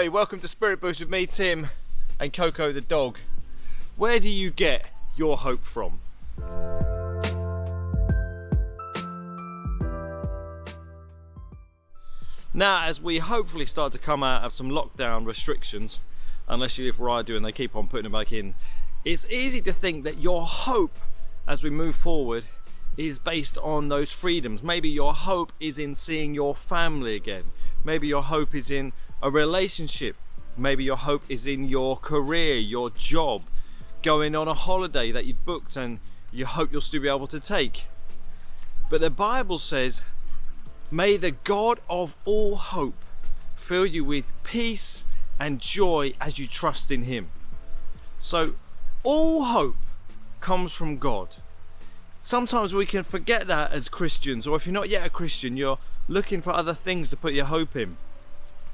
Oi, welcome to Spirit Boost with me, Tim, and Coco the dog. Where do you get your hope from? Now, as we hopefully start to come out of some lockdown restrictions, unless you live where I do and they keep on putting them back in, it's easy to think that your hope as we move forward is based on those freedoms. Maybe your hope is in seeing your family again. Maybe your hope is in a relationship. Maybe your hope is in your career, your job, going on a holiday that you've booked and you hope you'll still be able to take. But the Bible says, may the God of all hope fill you with peace and joy as you trust in Him. So all hope comes from God. Sometimes we can forget that as Christians, or if you're not yet a Christian, you're looking for other things to put your hope in.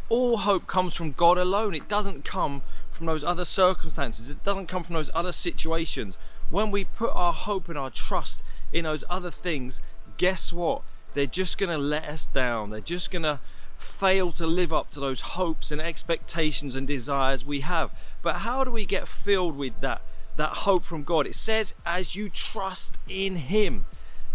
All hope comes from God alone. It doesn't come from those other circumstances. It doesn't come from those other situations. When we put our hope and our trust in those other things, guess what? They're just going to let us down. They're just going to fail to live up to those hopes and expectations and desires we have. But how do we get filled with that hope from God? It says, as you trust in Him.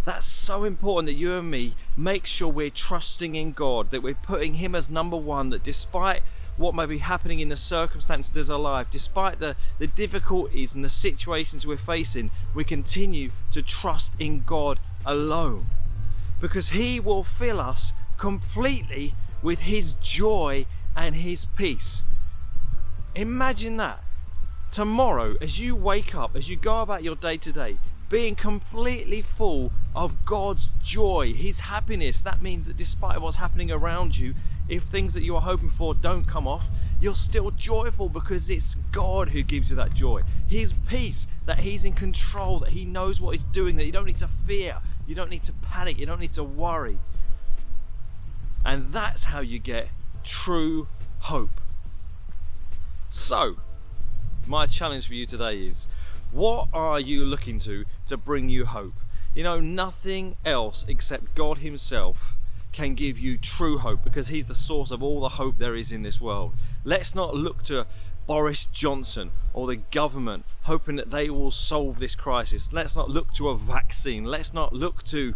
That's so important that you and me make sure we're trusting in God, that we're putting Him as number one, that despite what may be happening in the circumstances of our life, despite the difficulties and the situations we're facing, we continue to trust in God alone. Because He will fill us completely with His joy and His peace. Imagine that. Tomorrow, as you wake up, as you go about your day to day, being completely full of God's joy, His happiness. That means that despite what's happening around you, if things that you are hoping for don't come off, you're still joyful because it's God who gives you that joy. His peace, that He's in control, that He knows what He's doing, that you don't need to fear, you don't need to panic, you don't need to worry. And that's how you get true hope. So, my challenge for you today is, what are you looking to bring you hope? You know, nothing else except God Himself can give you true hope, because He's the source of all the hope there is in this world. Let's not look to Boris Johnson or the government hoping that they will solve this crisis. Let's not look to a vaccine. Let's not look to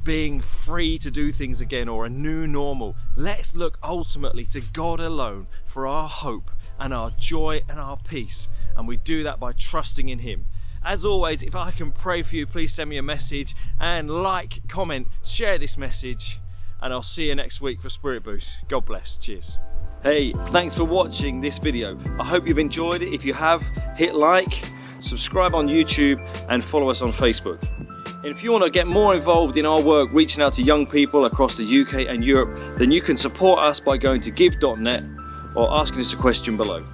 being free to do things again or a new normal. Let's look ultimately to God alone for our hope and our joy and our peace, and we do that by trusting in Him. As always, if I can pray for you, please send me a message and like, comment, share this message, and I'll see you next week for Spirit Boost. God bless. Cheers. Hey, thanks for watching this video. I hope you've enjoyed it. If you have, hit like, subscribe on YouTube, and follow us on Facebook. And if you want to get more involved in our work reaching out to young people across the UK and Europe, then you can support us by going to give.net or asking us a question below.